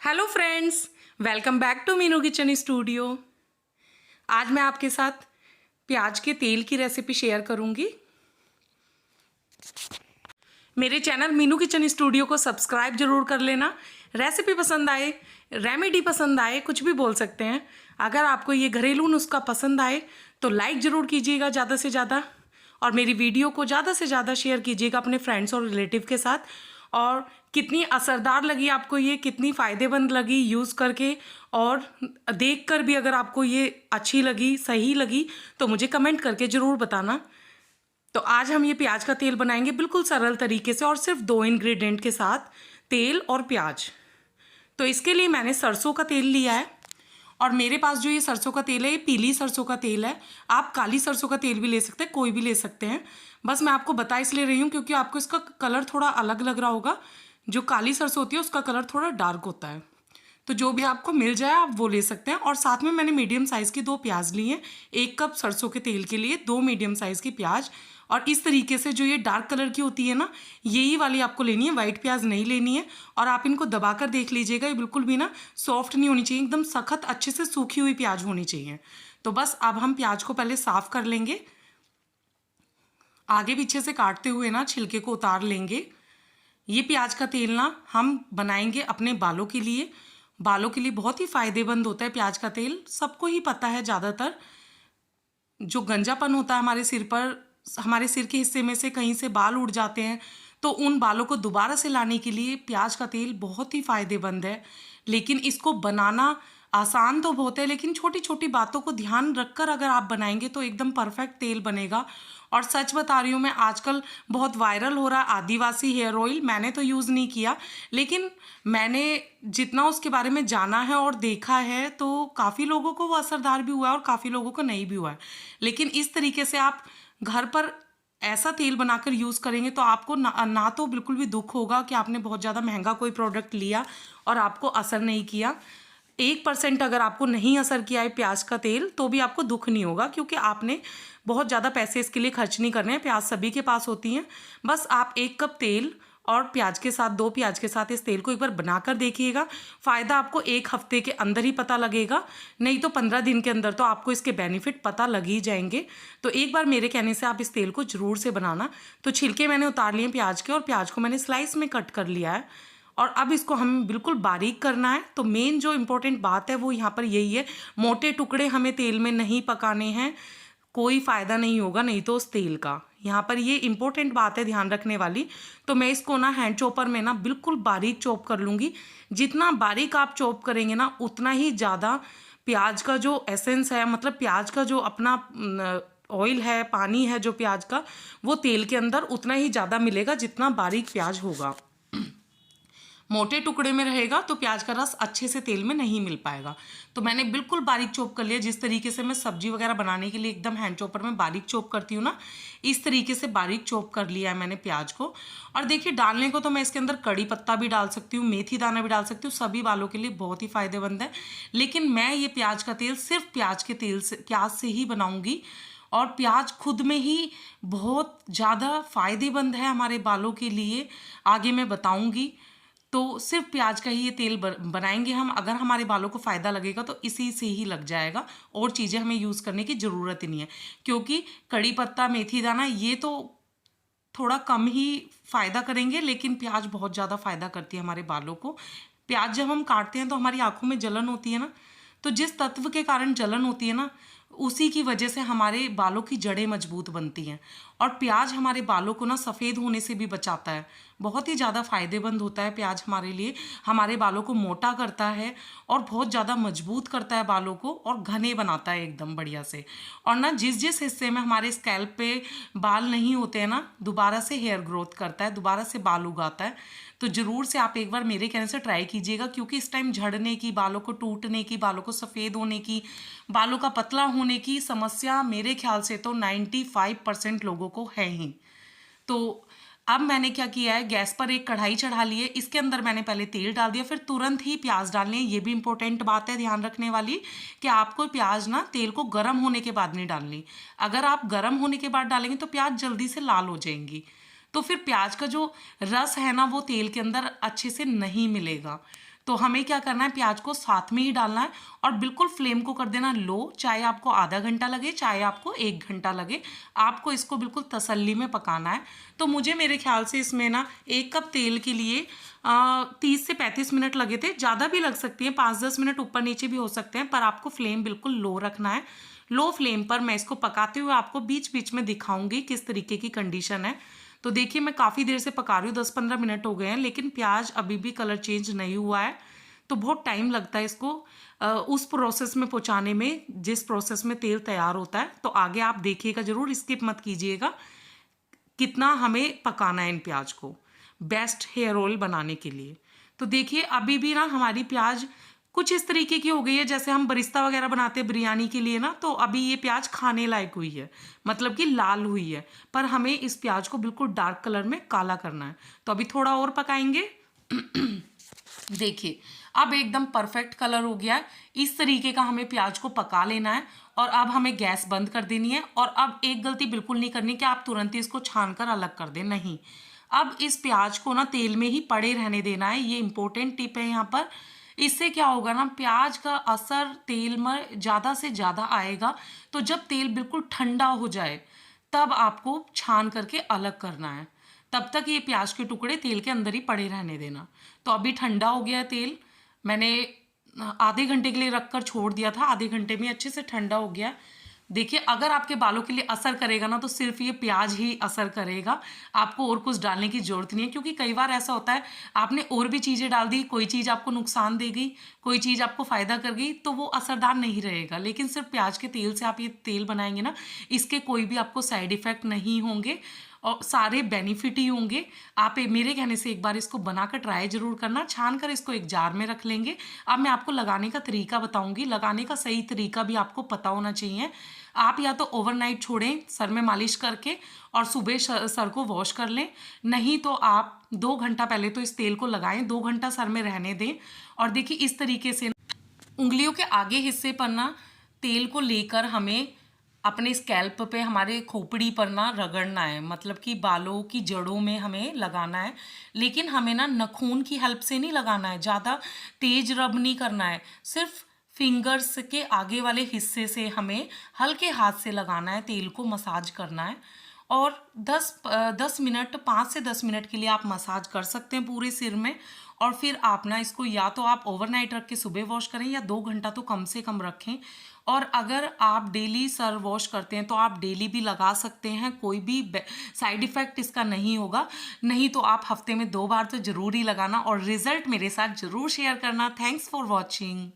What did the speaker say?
Hello friends, welcome back to Meenu kitchen studio. आज मैं आपके साथ प्याज के तेल की रेसिपी शेयर करूंगी। मेरे चैनल मीनू किचन स्टूडियो को सब्सक्राइब जरूर कर लेना। रेसिपी पसंद आए, रेमेडी पसंद आए, कुछ भी बोल सकते हैं। अगर आपको ये घरेलू नुस्खा पसंद आए तो लाइक ज़रूर कीजिएगा ज़्यादा से ज़्यादा, और मेरी वीडियो को ज़्यादा से ज़्यादा शेयर कीजिएगा अपने फ्रेंड्स और रिलेटिव के साथ। और कितनी असरदार लगी आपको ये, कितनी फ़ायदेमंद लगी यूज़ करके, और देख कर भी अगर आपको ये अच्छी लगी, सही लगी, तो मुझे कमेंट करके ज़रूर बताना। तो आज हम ये प्याज का तेल बनाएंगे बिल्कुल सरल तरीके से और सिर्फ 2 इंग्रेडिएंट के साथ, तेल और प्याज। तो इसके लिए मैंने सरसों का तेल लिया है, और मेरे पास जो ये सरसों का तेल है, ये पीली सरसों का तेल है। आप काली सरसों का तेल भी ले सकते हैं, कोई भी ले सकते हैं। बस मैं आपको बता इसलिए रही हूँ क्योंकि आपको इसका कलर थोड़ा अलग लग रहा होगा। जो काली सरसों होती है उसका कलर थोड़ा डार्क होता है। तो जो भी आपको मिल जाए आप वो ले सकते हैं। और साथ में मैंने मीडियम साइज़ की 2 प्याज ली हैं। 1 कप सरसों के तेल के लिए 2 मीडियम साइज़ की प्याज। और इस तरीके से जो ये डार्क कलर की होती है ना, यही वाली आपको लेनी है, वाइट प्याज नहीं लेनी है। और आप इनको दबाकर देख लीजिएगा, ये बिल्कुल भी ना सॉफ्ट नहीं होनी चाहिए, एकदम सख्त अच्छे से सूखी हुई प्याज होनी चाहिए। तो बस अब हम प्याज को पहले साफ़ कर लेंगे, आगे पीछे से काटते हुए ना छिलके को उतार लेंगे। ये प्याज का तेल ना हम बनाएंगे अपने बालों के लिए। बालों के लिए बहुत ही फायदेमंद होता है प्याज का तेल, सबको ही पता है। ज़्यादातर जो गंजापन होता है हमारे सिर पर, हमारे सिर के हिस्से में से कहीं से बाल उड़ जाते हैं, तो उन बालों को दोबारा से लाने के लिए प्याज का तेल बहुत ही फायदेमंद है। लेकिन इसको बनाना आसान तो बहुत है, लेकिन छोटी छोटी बातों को ध्यान रखकर अगर आप बनाएंगे तो एकदम परफेक्ट तेल बनेगा। और सच बता रही हूँ मैं, आजकल बहुत वायरल हो रहा है आदिवासी हेयर ऑयल। मैंने तो यूज़ नहीं किया, लेकिन मैंने जितना उसके बारे में जाना है और देखा है तो काफ़ी लोगों को वो असरदार भी हुआ है और काफ़ी लोगों को नहीं भी हुआ है। लेकिन इस तरीके से आप घर पर ऐसा तेल बनाकर यूज़ करेंगे तो आपको ना तो बिल्कुल भी दुख होगा कि आपने बहुत ज़्यादा महंगा कोई प्रोडक्ट लिया और आपको असर नहीं किया। 1% अगर आपको नहीं असर किया है प्याज का तेल तो भी आपको दुख नहीं होगा, क्योंकि आपने बहुत ज़्यादा पैसे इसके लिए खर्च नहीं करने हैं। प्याज सभी के पास होती हैं। बस आप 1 कप तेल और प्याज के साथ, 2 प्याज के साथ इस तेल को एक बार बनाकर देखिएगा। फ़ायदा आपको 1 हफ्ते के अंदर ही पता लगेगा, नहीं तो 15 दिन के अंदर तो आपको इसके बेनिफिट पता लग ही जाएंगे। तो एक बार मेरे कहने से आप इस तेल को ज़रूर से बनाना। तो छिलके मैंने उतार लिए प्याज के, और प्याज को मैंने स्लाइस में कट कर लिया है। और अब इसको हमें बिल्कुल बारीक करना है। तो मेन जो इम्पोर्टेंट बात है वो यहाँ पर यही है, मोटे टुकड़े हमें तेल में नहीं पकाने हैं, कोई फ़ायदा नहीं होगा नहीं तो उस तेल का। यहाँ पर ये इम्पोर्टेंट बात है ध्यान रखने वाली। तो मैं इसको ना हैंड चॉपर में ना बिल्कुल बारीक चॉप कर लूँगी। जितना बारीक आप चॉप करेंगे ना, उतना ही ज़्यादा प्याज का जो एसेंस है, मतलब प्याज का जो अपना ऑयल है, पानी है जो प्याज का, वो तेल के अंदर उतना ही ज़्यादा मिलेगा जितना बारीक प्याज होगा। मोटे टुकड़े में रहेगा तो प्याज का रस अच्छे से तेल में नहीं मिल पाएगा। तो मैंने बिल्कुल बारीक चॉप कर लिया। जिस तरीके से मैं सब्जी वगैरह बनाने के लिए एकदम हैंड चॉपर में बारीक चॉप करती हूँ ना, इस तरीके से बारीक चॉप कर लिया है मैंने प्याज को। और देखिए, डालने को तो मैं इसके अंदर कड़ी पत्ता भी डाल सकती हूँ, मेथी दाना भी डाल सकती हूँ, सभी बालों के लिए बहुत ही फायदेमंद है। लेकिन मैं ये प्याज का तेल सिर्फ प्याज के तेल से, प्याज से ही बनाऊँगी। और प्याज खुद में ही बहुत ज़्यादा फायदेमंद है हमारे बालों के लिए, आगे मैं बताऊँगी। तो सिर्फ प्याज का ही ये तेल बनाएंगे हम। अगर हमारे बालों को फ़ायदा लगेगा तो इसी से ही लग जाएगा, और चीज़ें हमें यूज़ करने की ज़रूरत ही नहीं है। क्योंकि कड़ी पत्ता, मेथी दाना ये तो थोड़ा कम ही फ़ायदा करेंगे, लेकिन प्याज बहुत ज़्यादा फ़ायदा करती है हमारे बालों को। प्याज जब हम काटते हैं तो हमारी आँखों में जलन होती है ना, तो जिस तत्व के कारण जलन होती है ना, उसी की वजह से हमारे बालों की जड़ें मजबूत बनती हैं। और प्याज हमारे बालों को ना सफ़ेद होने से भी बचाता है। बहुत ही ज़्यादा फ़ायदेमंद होता है प्याज हमारे लिए। हमारे बालों को मोटा करता है और बहुत ज़्यादा मजबूत करता है बालों को, और घने बनाता है एकदम बढ़िया से। और ना जिस जिस हिस्से में हमारे स्कैल्प पे बाल नहीं होते हैं ना, दोबारा से हेयर ग्रोथ करता है, दोबारा से बाल उगाता है। तो ज़रूर से आप एक बार मेरे कहने से ट्राई कीजिएगा, क्योंकि इस टाइम झड़ने की, बालों को टूटने की, बालों को सफ़ेद होने की, बालों का पतला होने की समस्या मेरे ख्याल से तो 95% लोगों को है ही। तो अब मैंने क्या किया है, गैस पर एक कढ़ाई चढ़ा ली है। इसके अंदर मैंने पहले तेल डाल दिया, फिर तुरंत ही प्याज डालने हैं। ये भी इंपॉर्टेंट बात है ध्यान रखने वाली, कि आपको प्याज ना तेल को गर्म होने के बाद नहीं डालनी। अगर आप गर्म होने के बाद डालेंगे तो प्याज जल्दी से लाल हो जाएंगी। तो फिर प्याज का जो रस है ना वो तेल के अंदर अच्छे से नहीं मिलेगा। तो हमें क्या करना है, प्याज को साथ में ही डालना है और बिल्कुल फ्लेम को कर देना लो, चाहे आपको आधा घंटा लगे चाहे आपको 1 घंटा लगे, आपको इसको बिल्कुल तसल्ली में पकाना है। तो मुझे मेरे ख्याल से इसमें ना 1 कप तेल के लिए 30 से 35 मिनट लगे थे। ज़्यादा भी लग सकती है, 5-10 मिनट ऊपर नीचे भी हो सकते हैं, पर आपको फ्लेम बिल्कुल लो रखना है। लो फ्लेम पर मैं इसको पकाते हुए आपको बीच बीच में दिखाऊंगी किस तरीके की कंडीशन है। तो देखिए मैं काफ़ी देर से पका रही हूँ, 10-15 मिनट हो गए हैं, लेकिन प्याज अभी भी कलर चेंज नहीं हुआ है। तो बहुत टाइम लगता है इसको उस प्रोसेस में पहुँचाने में जिस प्रोसेस में तेल तैयार होता है। तो आगे आप देखिएगा ज़रूर, स्किप मत कीजिएगा कितना हमें पकाना है इन प्याज को बेस्ट हेयर ऑयल बनाने के लिए। तो देखिए अभी भी ना हमारी प्याज कुछ इस तरीके की हो गई है जैसे हम बरिस्ता वगैरह बनाते हैं बिरयानी के लिए ना, तो अभी ये प्याज खाने लायक हुई है, मतलब कि लाल हुई है। पर हमें इस प्याज को बिल्कुल डार्क कलर में काला करना है, तो अभी थोड़ा और पकाएंगे। देखिए अब एकदम परफेक्ट कलर हो गया है। इस तरीके का हमें प्याज को पका लेना है और अब हमें गैस बंद कर देनी है। और अब एक गलती बिल्कुल नहीं करनी कि आप तुरंत ही इसको छान कर अलग कर दें, नहीं, अब इस प्याज को ना तेल में ही पड़े रहने देना है। ये इंपॉर्टेंट टिप है यहाँ पर। इससे क्या होगा ना, प्याज का असर तेल में ज़्यादा से ज़्यादा आएगा। तो जब तेल बिल्कुल ठंडा हो जाए तब आपको छान करके अलग करना है, तब तक ये प्याज के टुकड़े तेल के अंदर ही पड़े रहने देना। तो अभी ठंडा हो गया है तेल, मैंने आधे घंटे के लिए रख कर छोड़ दिया था, आधे घंटे में अच्छे से ठंडा हो गया। देखिए अगर आपके बालों के लिए असर करेगा ना तो सिर्फ ये प्याज ही असर करेगा, आपको और कुछ डालने की जरूरत नहीं है। क्योंकि कई बार ऐसा होता है आपने और भी चीज़ें डाल दी, कोई चीज़ आपको नुकसान देगी, कोई चीज़ आपको फ़ायदा कर गई, तो वो असरदार नहीं रहेगा। लेकिन सिर्फ प्याज के तेल से आप ये तेल बनाएंगे ना, इसके कोई भी आपको साइड इफ़ेक्ट नहीं होंगे और सारे बेनिफिट ही होंगे। आप मेरे कहने से एक बार इसको बनाकर ट्राई जरूर करना। छान कर इसको एक जार में रख लेंगे। अब मैं आपको लगाने का तरीका बताऊंगी, लगाने का सही तरीका भी आपको पता होना चाहिए। आप या तो ओवरनाइट छोड़ें सर में मालिश करके और सुबह सर को वॉश कर लें, नहीं तो आप 2 घंटा पहले तो इस तेल को लगाएं, 2 घंटा सर में रहने दें। और देखिए इस तरीके से उंगलियों के आगे हिस्से पर ना तेल को लेकर हमें अपने स्कैल्प पे, हमारे खोपड़ी पर ना रगड़ना है, मतलब कि बालों की जड़ों में हमें लगाना है। लेकिन हमें ना नाखून की हेल्प से नहीं लगाना है, ज़्यादा तेज रब नहीं करना है, सिर्फ फिंगर्स के आगे वाले हिस्से से हमें हल्के हाथ से लगाना है, तेल को मसाज करना है। और 10 मिनट 5 से 10 मिनट के लिए आप मसाज कर सकते हैं पूरे सिर में। और फिर आप ना इसको या तो आप ओवरनाइट रख के सुबह वॉश करें या 2 घंटा तो कम से कम रखें। और अगर आप डेली सर वॉश करते हैं तो आप डेली भी लगा सकते हैं, कोई भी साइड इफ़ेक्ट इसका नहीं होगा। नहीं तो आप हफ्ते में 2 बार तो ज़रूर ही लगाना और रिज़ल्ट मेरे साथ ज़रूर शेयर करना। Thanks for watching.